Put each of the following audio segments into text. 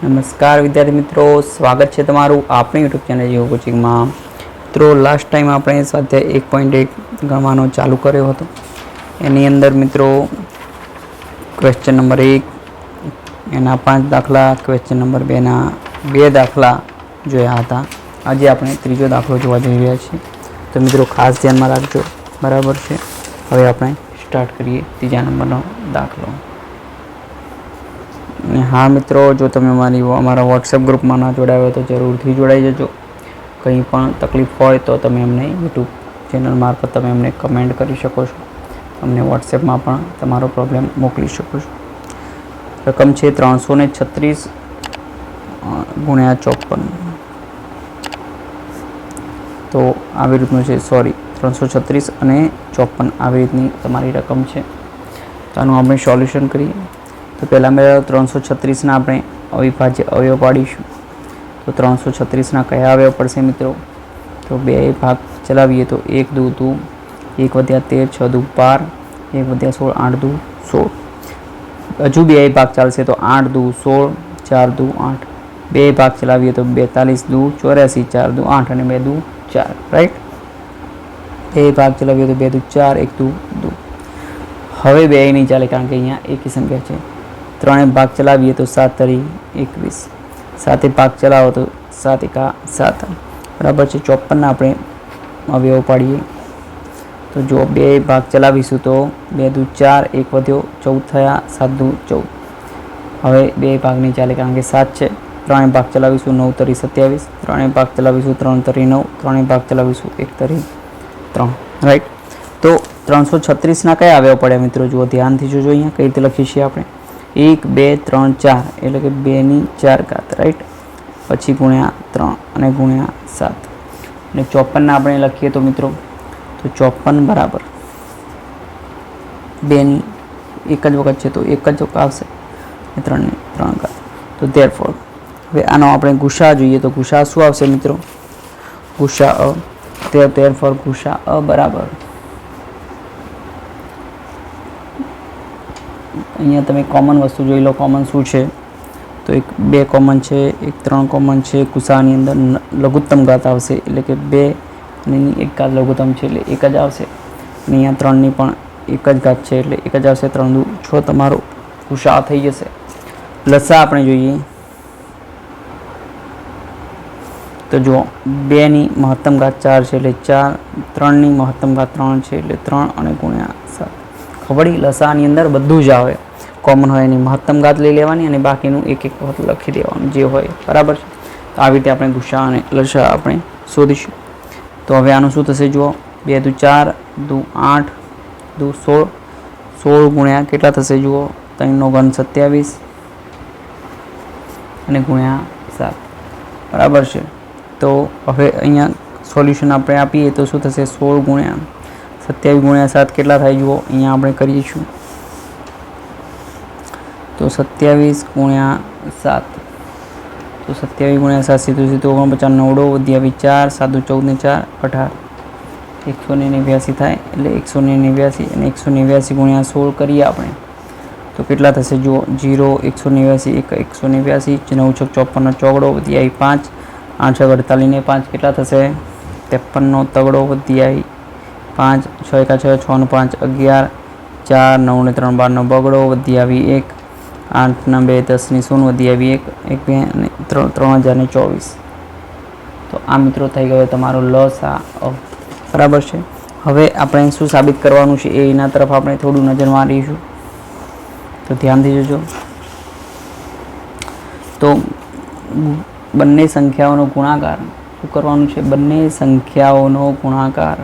નમસ્કાર વિદ્યાર્થી મિત્રો, સ્વાગત છે તમારું આપણી યુટ્યુબ ચેનલ જીઓ કોચિંગમાં. મિત્રો લાસ્ટ ટાઈમ આપણે સ્વાધ્યાય 1.1 ગણવાનો ચાલુ કર્યો હતો. એની અંદર મિત્રો ક્વેશ્ચન નંબર 1 એના 5 દાખલા, ક્વેશ્ચન નંબર 2 ના 2 દાખલા જોયા હતા. આજે આપણે ત્રીજો દાખલો જોવા જઈ રહ્યા છીએ. તો મિત્રો ખાસ ધ્યાનમાં રાખજો, બરાબર છે. હવે આપણે સ્ટાર્ટ કરીએ ત્રીજા નંબરનો દાખલો. હા મિત્રો, જો તમે અમારા વોટ્સએપ ગ્રુપમાં ના જોડાયા હોય તો જરૂરથી જોડાઈ જજો. કંઈ પણ તકલીફ હોય તો તમે અમને યુટ્યુબ ચેનલ મારફત તમે અમને કમેન્ટ કરી શકો છો. અમને વોટ્સએપમાં પણ તમારો પ્રોબ્લેમ મોકલી શકો છો. રકમ છે 336 ગુણ્યા 54. તો આવી રીતનું છે, 336 અને 54 આવી રીતની તમારી રકમ છે. તો આનું આપણે સોલ્યુશન કરીએ. તો પહેલાં મેં 336ના આપણે અવિભાજ્ય અવયવ પાડીશું. તો 336ના કયા અવયવ પડશે મિત્રો? તો 2 ભાગ ચલાવીએ તો 1 દુ 2, 1 વધ્યા 13, 6 દુ 12, 1 વધ્યા 16, 8 દુ 16. હજુ 2 ભાગ ચાલશે તો 8 દુ 16, 4 દુ 8. 2 ભાગ ચલાવીએ તો 42 દુ 84, 4 દુ 8 અને 2 દુ 4. રાઈટ. 2 ભાગ ચલાવીએ તો 2 દુ 4, 1 દુ 2. હવે 2 નહીં ચાલે કારણ કે અહીંયા એકી સંખ્યા છે. 3 ભાગ ચલાવીએ તો 7 તરી 21, 7 ભાગ ચલાવો તો 7 એકા 7. બરાબર છે. 54ના આપણે અવયવ પાડીએ. તો જો 2 ભાગ ચલાવીશું તો 2 દુ 4, 1 વધ્યો 14 થયા, 7 દુ 14. હવે 2 ભાગ નહીં ચાલે કારણ કે 7 છે. 3 ભાગ ચલાવીશું 9 તરી 27, 3 ભાગ ચલાવીશું 3 તરી 9, 3 ભાગ ચલાવીશું 1 તરી 3. રાઈટ. તો 336ના કયા અવયવ પડ્યા મિત્રો? જુઓ ધ્યાનથી જોજો. અહીંયા કઈ રીતે લખીએ છીએ આપણે? 1 2 3 4 એટલે કે 2 ની 4 ઘાત. રાઈટ. પછી ગુણ્યા 3 અને ગુણ્યા 7. અને 54ના આપણે લખીએ તો મિત્રો, તો 54 બરાબર 2 ની એક જ વખત છે તો એક જ વખત આવશે, 3 ની 3 ઘાત. તો ધેરફોર હવે આનો આપણે ગુસા જોઈએ તો ગુસા શું આવશે મિત્રો? ગુસા અ. ધેરફોર ગુસા અ બરાબર, અહીંયા તમે કોમન વસ્તુ જોઈ લો. કોમન શું છે? તો એક 2 કોમન છે, એક 3 કોમન છે. ગુસાની અંદર લઘુત્તમ ઘાત આવશે એટલે કે 2 અને એની એક ઘાત લઘુત્તમ છે એટલે 1 જ આવશે. અને અહીંયા 3ની પણ એક જ ઘાત છે એટલે 1 જ આવશે. 3 દુ 6 તમારો ગુસા થઈ જશે. લસા આપણે જોઈએ તો જુઓ 2ની મહત્તમ ઘાત 4 છે એટલે 4, 3ની મહત્તમ ઘાત 3 છે એટલે 3 અને ગુણ્યા 7. ખબર? લસાની અંદર બધું જ આવે. કોમન હોય એની મહત્તમ ઘાત લઈ લેવાની અને બાકીનું એક એક વખત લખી દેવાનું જે હોય. બરાબર છે. તો આવી રીતે આપણે ગુસા અને લસા આપણે શોધીશું. તો હવે આનું શું થશે? જુઓ 2 દુ 4, દુ 8, દુ 16, 16 ગુણ્યા કેટલા થશે? જુઓ 3નો ઘન 27 અને ગુણ્યા 7. બરાબર છે. તો હવે અહીંયા સોલ્યુશન આપણે આપીએ તો શું થશે? 16 ગુણ્યા 27 ગુણ્યા 7 કેટલા થાય? જુઓ અહીંયા આપણે કરીશું તો 27 ગુણ્યા 7. તો 27 ગુણ્યા 7 સીધું 49, 9 વધ્યા 4, 7 દુ 14 ને 4 18, 189 થાય એટલે 189 અને 189 ગુણ્યા 16 કરીએ આપણે તો કેટલા થશે? જુઓ 0, 189, 1 189, 9 6 54 ચોગડો વધ્યા 5, 8 6 48 ને 5 કેટલા થશે? 53 તગડો વધ્યા 5, 6 એકા 6, 6 ને 5 11, 4 9 ને 3 12 બગડો વધી આવી 1, 8 ના 2 10 ની 0 વધી આવી 1, 1 2 અને 3024. તો આ મિત્રો થઈ ગયો તમારો લસા અ. બરાબર છે. હવે આપણે શું સાબિત કરવાનું છે એના તરફ આપણે થોડું નજર મારીશું. તો ધ્યાનથી જોજો. તો બંને સંખ્યાઓનો ગુણાકાર શું કરવાનું છે? બંને સંખ્યાઓનો ગુણાકાર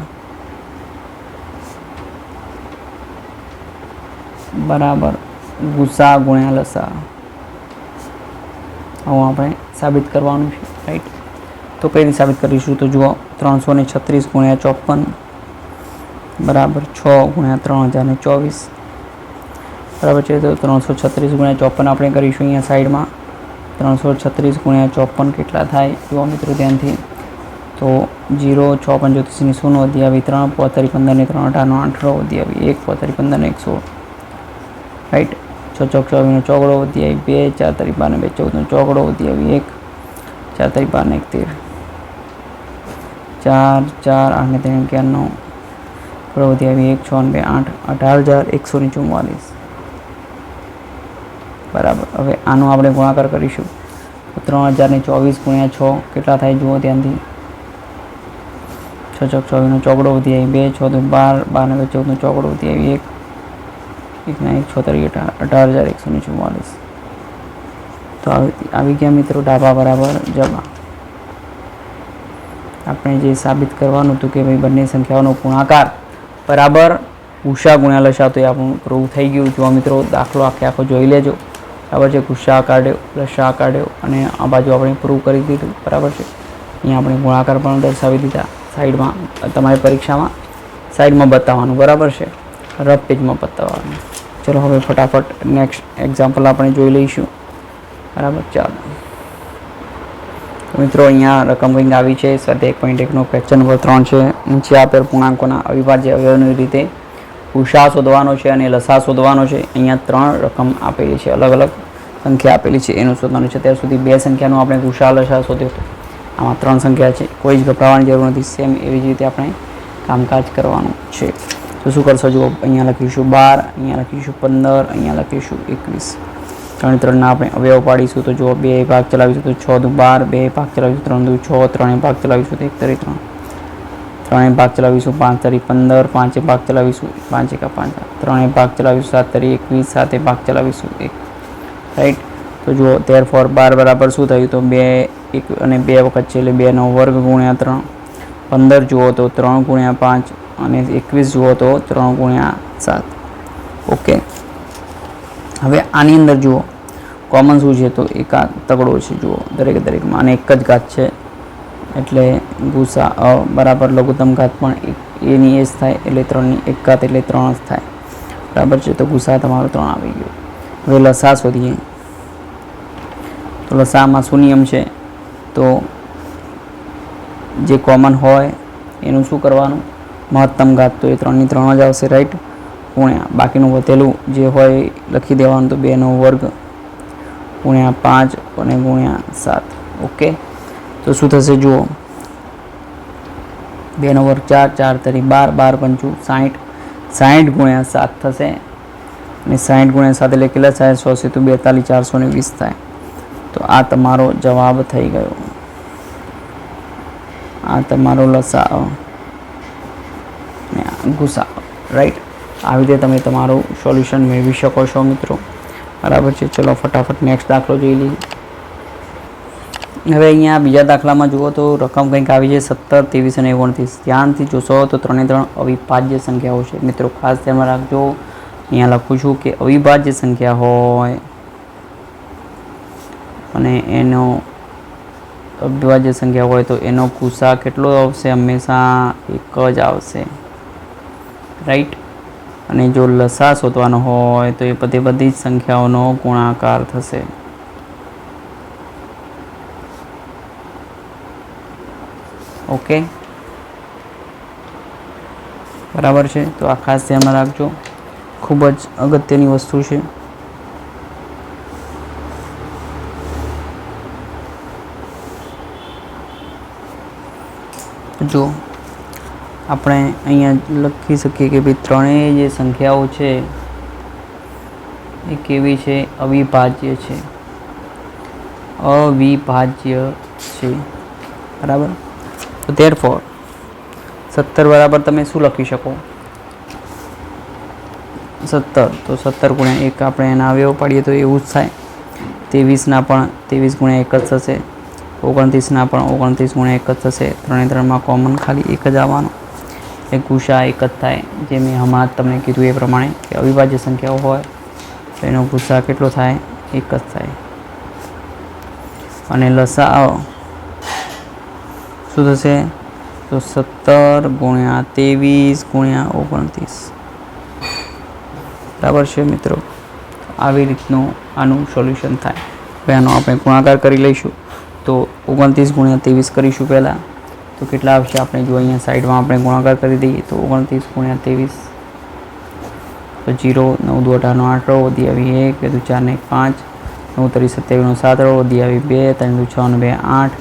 બરાબર ગુસા ગુણ્યા લસા. આવું આપણે સાબિત કરવાનું છે. રાઈટ. તો કઈ રીતે સાબિત કરીશું? તો જુઓ 336 ગુણ્યા 54 બરાબર 6 ગુણ્યા 3024. બરાબર છે. તો 336 ગુણ્યા 54 આપણે કરીશું અહીંયા સાઈડમાં. 336 ગુણ્યા 54 કેટલા થાય? જુઓ મિત્રો ધ્યાનથી. તો 0 6 35 ની 0 વધી આવી 3, 45 15 ને 3 18 18 વધી આવી 1, 45 15 ને 116. રાઈટ. 6 ચોક 24નો ચોકડો વધી આવી 2, 4 તારીખ 12 ને 2 14નો ચોકડો વધી આવી 1, 4 તારીખ 12 ને 1 13, 4 4 8 ને 3 11નો ચોકડો વધી આવી 1 6 ને 2 8, 18,144. બરાબર. હવે આનો આપણે ગુણાકાર કરીશું તો 3024 ગુણ્યા 6 કેટલા થાય જુઓ ધ્યાનથી. 6 ચોક 24નો ચોકડો વધી આવી 2, 6 દુ 12, 12 ને 2 14નો ચોકડો વધી આવી 1, 1 ને 1 6 તારીખ 18,144. તો આવી ગયા મિત્રો ડાબા બરાબર જમા. આપણે જે સાબિત કરવાનું હતું કે ભાઈ બંને સંખ્યાઓનો ગુણાકાર બરાબર ગુસા ગુણ્યા લસા, તો એ આપણું પ્રૂવ થઈ ગયું. જો મિત્રો દાખલો આખો જોઈ લેજો. બરાબર છે. ગુસા કાઢ્યો, લસા કાઢ્યો અને આ બાજુ આપણે પ્રૂવ કરી દીધું. બરાબર છે. અહીંયા આપણે ગુણાકાર પણ દર્શાવી દીધા. સાઈડમાં તમારી પરીક્ષામાં સાઈડમાં બતાવવાનું. બરાબર છે. રફ પેજમાં બતાવવાનું. ચલો હવે ફટાફટ નેક્સ્ટ એક્ઝામ્પલ આપણે જોઈ લઈશું. બરાબર. ચાલો મિત્રો અહીંયા રકમ કંઈક આવી છે. સ્વાધ્યાય 1.1નો ક્વેશ્ચન નંબર 3 છે. નીચે આપેલ પૂર્ણાંકોના અવિભાજ્ય અવયવોની રીતે ગુસા શોધવાનો છે અને લસા શોધવાનો છે. અહીંયા 3 રકમ આપેલી છે, અલગ અલગ સંખ્યા આપેલી છે, એનું શોધવાનું છે. અત્યાર સુધી 2 સંખ્યાનું આપણે ગુસા લસા શોધ્યો હતો. આમાં 3 સંખ્યા છે. કોઈ જ ગભરાવાની જરૂર નથી. સેમ એવી જ રીતે આપણે કામકાજ કરવાનું છે. તો શું કરશો જુઓ, અહીંયા લખીશું 12, અહીંયા લખીશું 15, અહીંયા લખીશું 21. 3 3ના આપણે અવયવ પાડીશું. તો જુઓ 2 ભાગ ચલાવીશું તો 6 દુ 12, 2 ભાગ ચલાવીશું 3 દુ 6, 3 ભાગ ચલાવીશું તો 1 તારીખ 3, 3 ભાગ ચલાવીશું 5 તારીખ 15, 5 ભાગ ચલાવીશું 5 એકા 5, 3 ભાગ ચલાવીશું 7 તારીખ 21, 7 ભાગ ચલાવીશું 1. રાઈટ. તો જુઓ therefore 12 બરાબર શું થયું, તો 2 1 અને 2 વખત છે એટલે 2નો વર્ગ ગુણ્યા 3. 15 જુઓ તો 3 ગુણ્યા 5 અને 21 જુઓ તો 3 ગુણ્યા 7. ઓકે. હવે આની અંદર જુઓ કોમન શું છે, તો એક આ તગડો છે. જુઓ દરેકમાં અને એક જ ઘાત છે એટલે ગુસા બરાબર લઘુત્તમ ઘાત પણ એની એ જ થાય એટલે 3ની એક ઘાત એટલે 3 જ થાય. બરાબર છે. તો ગુસા તમારો 3 આવી ગયો. હવે લસા શોધીએ. તો લસામાં શું નિયમ છે, તો જે કોમન હોય એનું શું કરવાનું, મહત્તમ ઘાત, તો એ 3ની 3 જ આવશે. રાઈટ. ગુણ્યા બાકીનું વધેલું જે હોય લખી દેવાનું, તો 2નો વર્ગ ગુણ્યા 5 અને ગુણ્યા 7. ઓકે. તો શું થશે જુઓ, 2નો વર્ગ 4, 4 તારી 12, 12 પંચું 60, 60 ગુણ્યા 7 થશે અને 60 ગુણ્યા 7 એટલે કેટલા થાય, 100 તો 42, 420 થાય. તો આ તમારો જવાબ થઈ ગયો. આ તમારો લસા ને ગુસા. રાઈટ. આવી રીતે તમે તમારું સોલ્યુશન મેળવી શકો છો મિત્રો. બરાબર છે. ચલો ફટાફટ નેક્સ્ટ દાખલો જોઈ લઈએ. હવે અહીંયા બીજા દાખલામાં જુઓ તો રકમ કંઈક આવી છે 17, 23 અને 29. ધ્યાનથી જોશો તો 3 3 અવિભાજ્ય સંખ્યાઓ છે. મિત્રો ખાસ ધ્યાનમાં રાખજો. અહીંયા લખું છું કે અવિભાજ્ય સંખ્યા હોય અને એનો અવિભાજ્ય સંખ્યા હોય તો એનો ગુસા કેટલો આવશે, હંમેશા એક જ આવશે. રાઈટ. અને જો લસા શોધવાનો હોય તો એ બધી જ સંખ્યાઓનો ગુણાકાર થશે. ઓકે. બરાબર છે. તો આ ખાસ ધ્યાનમાં રાખજો, ખૂબ જ અગત્યની વસ્તુ છે. જો આપણે અહીંયા લખી શકીએ કે ભાઈ ત્રણેય જે સંખ્યાઓ છે એ કેવી છે, અવિભાજ્ય છે. અવિભાજ્ય છે. બરાબર. તો therefore 17 બરાબર તમે શું લખી શકો, 17 તો 17 ગુણ્યા 1 આપણે એના અવયવ પાડીએ તો એવું જ થાય. 23ના પણ 23 ગુણ્યા 1 જ થશે. 29ના પણ 29 ગુણ્યા 1 જ થશે. 3 3માં કોમન ખાલી 1 જ આવવાનો એટલે ગુસા 1 જ થાય. જે મેં હમણાં તમને કીધું એ પ્રમાણે કે અવિભાજ્ય સંખ્યાઓ હોય તો એનો ગુસા કેટલો થાય, 1 જ થાય. અને લસા શું થશે, તો 17 ગુણ્યા 23 ગુણ્યા 29. બરાબર છે મિત્રો. આવી રીતનું આનું સોલ્યુશન થાય. હવે આનો આપણે ગુણાકાર કરી લઈશું. તો 29 ગુણ્યા 23 કરીશું પહેલાં. તો કેટલા આવશે આપણે જો અહીંયા સાઈડમાં આપણે ગુણાકાર કરી દઈએ તો 29 ગુણ્યા 23 તો 0, 9 દુ 18 નો 8 રો વધી આવી 1, 2 દુ 4 ને 1 5, 9 તરી 27 નો 7 રો વધી આવી 2, 3 દુ 6 ને 2 8,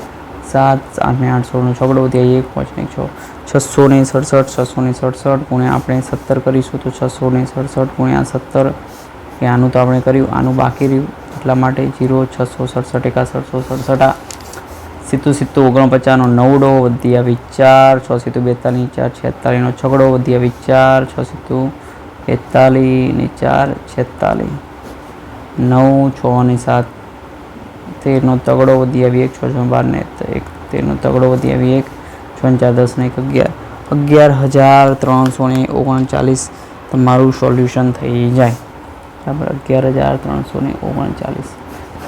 7, 8 ને 8 16 નો 6 વધી આવી 1, 5 ને 6 667 ગુણ્યા આપણે 17 કરીશું તો 667 ગુણ્યા 17 કે આનું તો આપણે કર્યું, આનું બાકી રહ્યું એટલા માટે 0, 667 એકા 767 સીતું 49 નો 9 ડો વધી આવી 4, 6 સીતું 42, 4 46 નો છગડો વધી આવી 4, 6 સીતું 41 ને 4 46, 9, 6 ને 7 13 નો તગડો વધી આવી 1, 6 12 ને 1 13 નો તગડો વધી આવી 1, 6 4 10 ને 1 11,339 તમારું સોલ્યુશન થઈ જાય. બરાબર 11,339.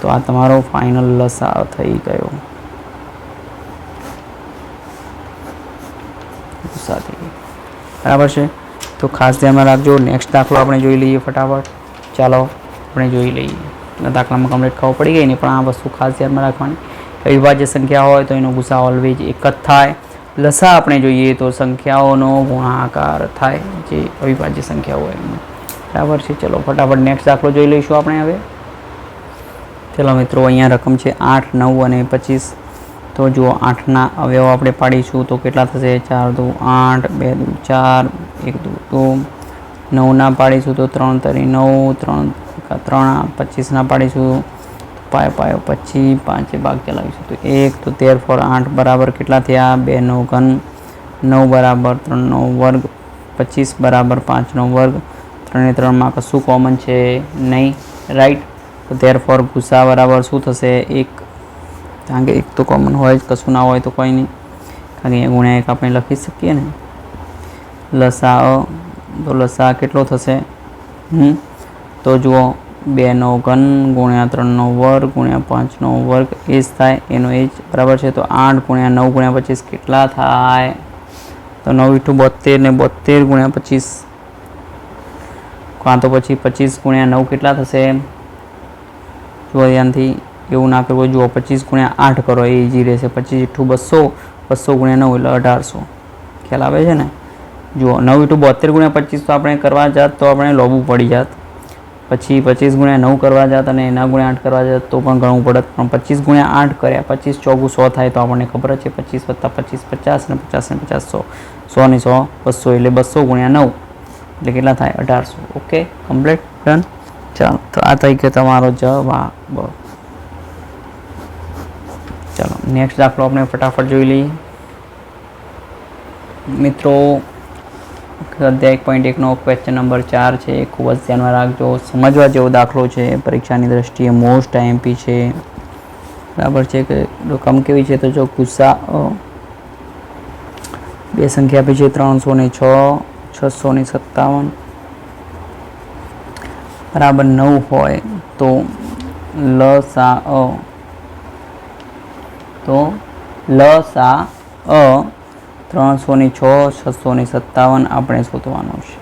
તો આ તમારો ફાઇનલ લસા થઈ ગયો. બરાબર છે. તો ખાસ ધ્યાનમાં રાખજો. નેક્સ્ટ દાખલો આપણે જોઈ લઈએ ફટાફટ. ચાલો આપણે જોઈ લઈએ. દાખલામાં કમ્પ્લીટ ખબર પડી ગઈ ને, પણ આ વસ્તુ ખાસ ધ્યાનમાં રાખવાની. અવિભાજ્ય સંખ્યા હોય તો એનો ગુસા ઓલવેજ એક જ થાય. લસા આપણે જોઈએ તો સંખ્યાઓનો ગુણાકાર થાય, જે અવિભાજ્ય સંખ્યા હોય એનો. બરાબર છે. ચલો ફટાફટ નેક્સ્ટ દાખલો જોઈ લઈશું આપણે હવે. ચલો મિત્રો, અહીંયા રકમ છે 8, 9 અને 25. તો જુઓ 8ના અવયવ આપણે પાડીશું તો કેટલા થશે? 4 દુ 8, 2 દુ 4, 1 દુ 2. 9ના પાડીશું તો 3 તરી 9, 3 25ના પાડીશું પાયો 25, 5 ભાગ ચલાવીશું તો 1, તો 13 4 8 બરાબર કેટલા થયા? 2 નો ઘન, 9 બરાબર 3 નો વર્ગ, 25 બરાબર 5 નો વર્ગ. 3 ને 3માં કશું કોમન છે નહીં, રાઈટ. તો 13 ગુસા બરાબર શું થશે? 1, કારણ કે 1 તો કોમન હોય જ, કશું ના હોય તો કોઈ નહીં, કારણ કે ગુણ્યા 1 આપણે લખી શકીએ ને. લસા, તો લસા કેટલો થશે? તો જુઓ 2 નો ઘન ગુણ્યા 3 નો વર્ગ ગુણ્યા 5 નો વર્ગ એ જ થાય, એનો એ જ બરાબર છે. તો 8 ગુણ્યા 9 ગુણ્યા 25 કેટલા થાય? તો 9 × 72 ને 72 ગુણ્યા 25, કાં તો પછી 25 ગુણ્યા 9 કેટલા થશે? જુઓ ધ્યાનથી, એવું ના કરવું. જુઓ 25 ગુણ્યા 8 કરો એ ઇઝી રહેશે. 25 × 200, 200 ગુણ્યા 9 એટલે 1800. ખ્યાલ આવે છે ને? જુઓ 9 × 72 ગુણ્યા 25 તો આપણે કરવા જાત તો આપણે લોબું પડી જાત. પછી 25 ગુણ્યા 9 કરવા જાત અને એના ગુણ્યા 8 કરવા જાત તો પણ ઘણું પડત. પણ 25 ગુણ્યા 8 કર્યા, 25 ચોગું 100 થાય તો આપણને ખબર જ છે. 25 + 25 50 ને 50 ને 50 100, 100 ને 100 200 એટલે 200 ગુણ્યા 9 એટલે કેટલા થાય? 1800. Okay, complete, done. ચાલો, તો આ થઈ ગયો તમારો જવાબ. ચાલો નેક્સ્ટ દાખલો આપણે ફટાફટ જોઈ લઈએ મિત્રો. સ્વાધ્યાય 1.1નો ક્વેશ્ચન નંબર 4 છે. ખૂબ જ ધ્યાનમાં રાખજો. સમજવા જેવો દાખલો છે. પરીક્ષાની દ્રષ્ટિએ મોસ્ટ આઈએમપી છે. બરાબર છે. કે રકમ કેવી છે? તો જો ગુસા બે સંખ્યા આપી છે 306, 657 બરાબર 9 હોય તો લસા લસા 306, 657 આપણે શોધવાનું છે.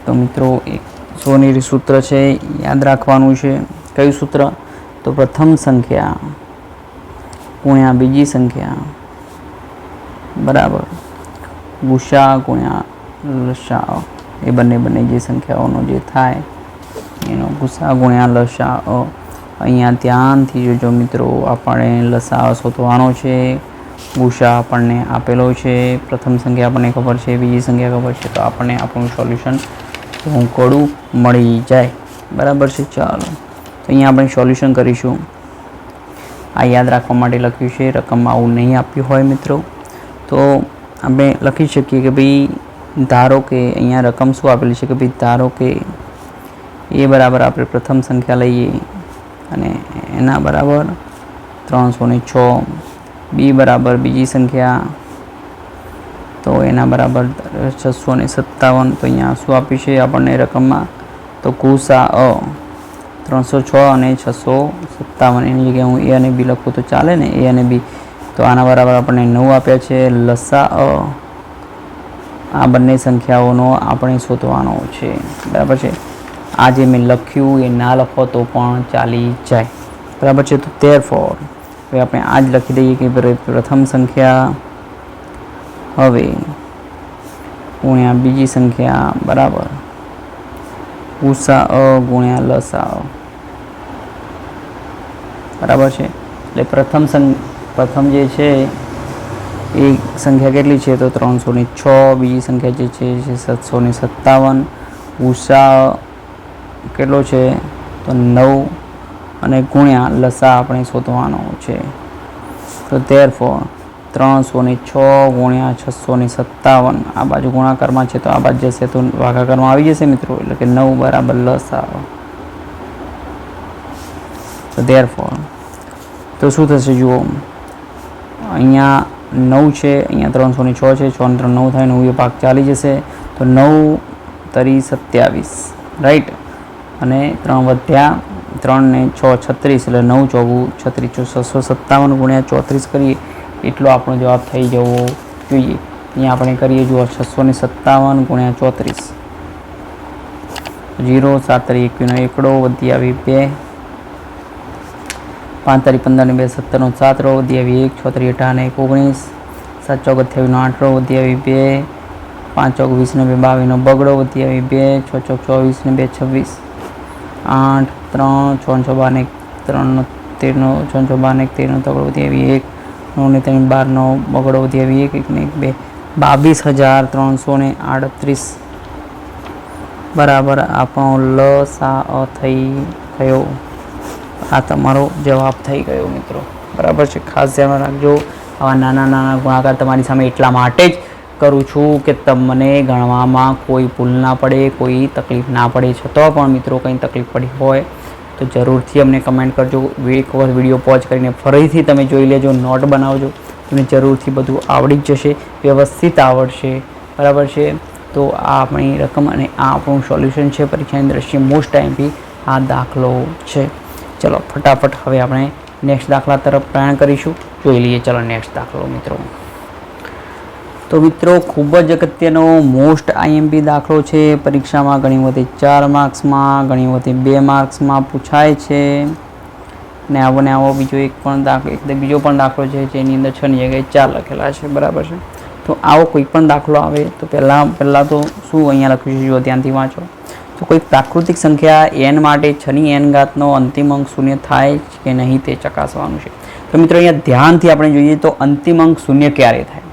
તો મિત્રો એક સોનેરી સૂત્ર છે, યાદ રાખવાનું છે. કયું સૂત્ર? તો પ્રથમ સંખ્યા ગુણ્યા બીજી સંખ્યા બરાબર ગુસા ગુણ્યા લસા. એ બંને જે સંખ્યાઓનો જે થાય એનો ગુસા ગુણ્યા લસા. અહીંયા ધ્યાનથી જોજો મિત્રો, આપણે લસા શોધવાનો છે. ગુસા આપણને આપેલો છે. પ્રથમ સંખ્યા આપણને ખબર છે, બીજી સંખ્યા ખબર છે, તો આપણને આપણું સોલ્યુશન ટૂંકડું મળી જાય. બરાબર છે. ચાલો, તો અહીંયા આપણે સોલ્યુશન કરીશું. આ યાદ રાખવા માટે લખ્યું છે. રકમમાં આવું નહીં આપ્યું હોય મિત્રો તો આપણે લખી શકીએ કે ભાઈ ધારો કે અહીંયા રકમ શું આપેલી છે કે ભાઈ ધારો કે એ બરાબર આપણે પ્રથમ સંખ્યા લઈએ અને એના બરાબર 306, બી બરાબર બીજી સંખ્યા તો એના બરાબર 657. તો અહીંયા શું આપ્યું છે આપણને રકમમાં? તો ગુસા 306 અને 657. એની જગ્યાએ હું એ અને બી લખું તો ચાલે ને? એ અને બી. તો આના બરાબર આપણને 9 આપ્યા છે. લસા આ બંને સંખ્યાઓનો આપણે શોધવાનો છે. બરાબર છે. આ જે મેં લખ્યું એ ના લખો તો પણ ચાલી જાય. બરાબર છે. તો therefore હવે આપણે આ જ લખી દઈએ કે પ્રથમ સંખ્યા હવે ગુણ્યા બીજી સંખ્યા બરાબર ઉસા ગુણ્યા લસા બરાબર છે. એટલે પ્રથમ જે છે એ સંખ્યા કેટલી છે તો 306, બીજી સંખ્યા જે છે 757, ઉષા કેટલો છે તો 9 અને ગુણ્યા લસા આપણે શોધવાનો છે. તો therefore 306 ગુણ્યા 657 આ બાજુ ગુણાકારમાં છે તો આ બાજુ જશે તો ભાગાકારમાં આવી જશે મિત્રો, એટલે કે 9 બરાબર લસા. તો therefore તો શું થશે જુઓ, અહીંયા 9 છે, અહીંયા 306 છે, 6 ને 3 9 થાય, 9 એ ભાગ ચાલી જશે તો 9 તરી 27 રાઈટ, અને 3 વધ્યા 3 ને 6 36 એટલે 9 ચોગું 36, 657 ગુણ્યા 34 કરીએ એટલો આપણો જવાબ થઈ જવો જોઈએ. અહીંયા આપણે કરીએ જુઓ 657 ગુણ્યા 34, 0 7 તરી 21 એકડો વધી આવી 2, 5 તરી 15 ને 2 17 7 રો વધી આવી 1, 6 તરી 18 ને 19, 7 ચોક 28 નો 8 રો વધી આવી 2, 5 ચોક 20 ને 2 22 નો બગડો વધી આવી 2, 6 ચોક 24 ને 2 26, 8 3 6 12 ને 3 નો 13 નો 6 12 ને 13 નો તગડો વધી આવી 1, 9 ને 3 12 નો બગડો વધી આવી 1, 1 ને 2 22,338 બરાબર આપણો લસા થઈ ગયો. આ તમારો જવાબ થઈ ગયો મિત્રો, બરાબર છે. ખાસ ધ્યાન રાખજો, આવા નાના નાના ગુણાકાર તમારી સામે એટલા માટે જ કરું છું કે તમને ગણવામાં કોઈ ભૂલ ના પડે, કોઈ તકલીફ ના પડે. છતાં પણ મિત્રો કંઈ તકલીફ પડી હોય તો જરૂરથી અમને કમેન્ટ કરજો. એક વખત વિડીયો પોઝ કરીને ફરીથી તમે જોઈ લેજો, નોટ બનાવજો, તમને જરૂરથી બધું આવડી જ જશે, વ્યવસ્થિત આવડશે, બરાબર છે. તો આ આપણી રકમ અને આ આપણું સોલ્યુશન છે પરીક્ષાની દ્રષ્ટિએ મોસ્ટ ટાઈમથી આ દાખલો છે. ચલો ફટાફટ હવે આપણે નેક્સ્ટ દાખલા તરફ પ્રયાણ કરીશું. જોઈ લઈએ ચલો નેક્સ્ટ દાખલો મિત્રો. તો મિત્રો ખૂબ જ અગત્યનો મોસ્ટ આઈએમપી દાખલો છે. પરીક્ષામાં ઘણી વખતે 4 માર્ક્સમાં, ઘણી વખતે 2 માર્ક્સમાં પૂછાય છે. ને આવો બીજો બીજો પણ દાખલો છે જેની અંદર 6 ની જગ્યાએ 4 લખેલા છે, બરાબર છે. તો આવો કોઈ પણ દાખલો આવે તો પહેલાં તો શું અહીંયા લખ્યું છે જો ધ્યાનથી વાંચો. તો કોઈ પ્રાકૃતિક સંખ્યા n માટે 6 ની n ઘાતનો અંતિમ અંક શૂન્ય થાય કે નહીં તે ચકાસવાનું છે. તો મિત્રો અહીંયા ધ્યાનથી આપણે જોઈએ તો અંતિમ અંક શૂન્ય ક્યારે થાય?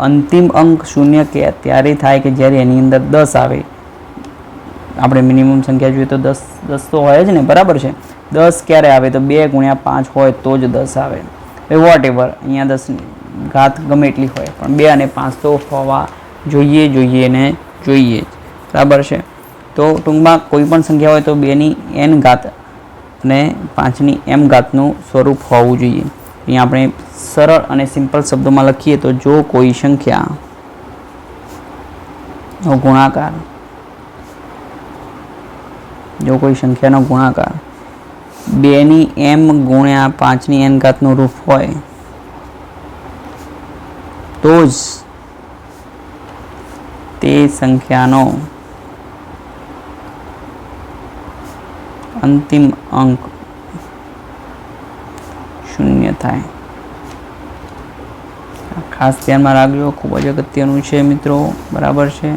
અંતિમ અંક શૂન્ય ત્યારે થાય કે જ્યારે એની અંદર 10 આવે. આપણે મિનિમમ સંખ્યા જોઈએ તો 10 તો હોય જ ને, બરાબર છે. 10 ક્યારે આવે તો 2 ગુણ્યા 5 હોય તો જ 10 આવે. વોટ એવર અહીંયા 10 ઘાત ગમે એટલી હોય પણ 2 અને 5 તો હોવા જોઈએ ને જોઈએ, બરાબર છે. તો ટૂંકમાં કોઈ પણ સંખ્યા હોય તો 2 ની n ઘાત અને 5 ની m ઘાતનું સ્વરૂપ હોવું જોઈએ. અહીંયા આપણે સરળ અને સિમ્પલ શબ્દોમાં લખીએ તો જો કોઈ સંખ્યાનો ગુણાકાર 2 ની m ગુણ્યા 5 ની n ઘાતનું રૂપ હોય તો જ તે સંખ્યાનો અંતિમ અંક શૂન્ય થાય. ખાસ ધ્યાનમાં રાખજો, ખૂબ જ અગત્યનું છે મિત્રો, બરાબર છે.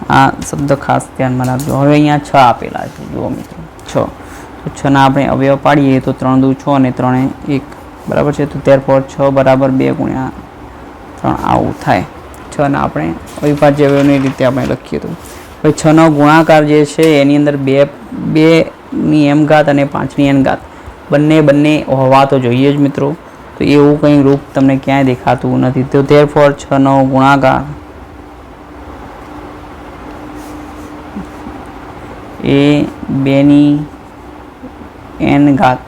આ શબ્દ ખાસ ધ્યાનમાં રાખજો. હવે અહીંયા 6 આપેલા છે, જુઓ મિત્રો 6. તો 6 ના આપણે અવયવ પાડીએ તો 3 દુ 6 અને 3 1, બરાબર છે. તો therefore 6 બરાબર 2 ગુણ્યા 3 આવું થાય. 6 ના આપણે અવિભાજ્ય અવયવની રીતે આપણે લખીએ તો હવે 6 નો ગુણાકાર જે છે એની અંદર 2 ની m ઘાત અને 5 ની n ઘાત બંને હોવા તો જોઈએ જ મિત્રો. તો એવું કંઈ રૂપ તમને ક્યાંય દેખાતું નથી. તો therefore 6 નો ગુણાકાર એ 2 ની n ઘાત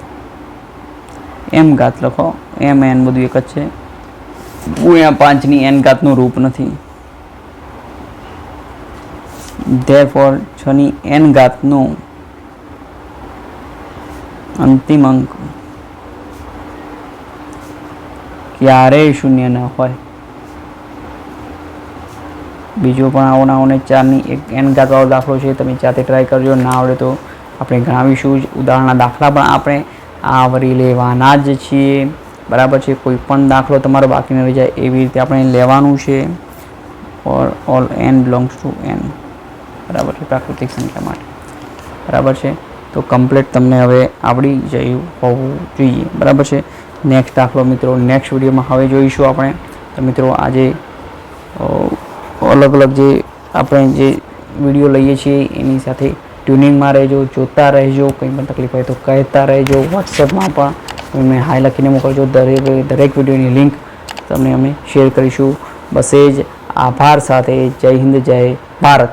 m ઘાત લખો, m n બધું એક જ છે, ગુણ્યા 5 ની n ઘાતનું રૂપ નથી. therefore 6 ની n ઘાતનું અંતિમ અંક ક્યારેય શૂન્ય ન હોય. બીજો પણ આવો ને 4 ની n ઘાત વાળો દાખલો છે, તમે જાતે ટ્રાય કરજો. ના આવડે તો આપણે ગણાવીશું જ. ઉદાહરણના દાખલા પણ આપણે આવરી લેવાના જ છીએ, બરાબર છે. કોઈ પણ દાખલો તમારો બાકી ન રહી જાય એવી રીતે આપણે લેવાનું છે. All n belongs to n, બરાબર છે, પ્રાકૃતિક સંખ્યા માટે, બરાબર છે. તો કમ્પ્લીટ તમને હવે આવડી ગયું હોવું જોઈએ, બરાબર છે. નેક્સ્ટ દાખલો મિત્રો નેક્સ્ટ વિડીયોમાં હવે જોઈશું આપણે. તો મિત્રો આજે અલગ અલગ જે આપણે જે વિડીયો લઈએ છીએ એની સાથે ટ્યુનિંગમાં રહેજો, જોતા રહેજો. કંઈ પણ તકલીફ હોય તો કહેતા રહેજો. વોટ્સએપમાં પણ તમે હાઈ લખીને મોકલજો. દરેક વિડીયોની લિંક તમને અમે શેર કરીશું. બસ એ જ આભાર સાથે જય હિન્દ, જય ભારત.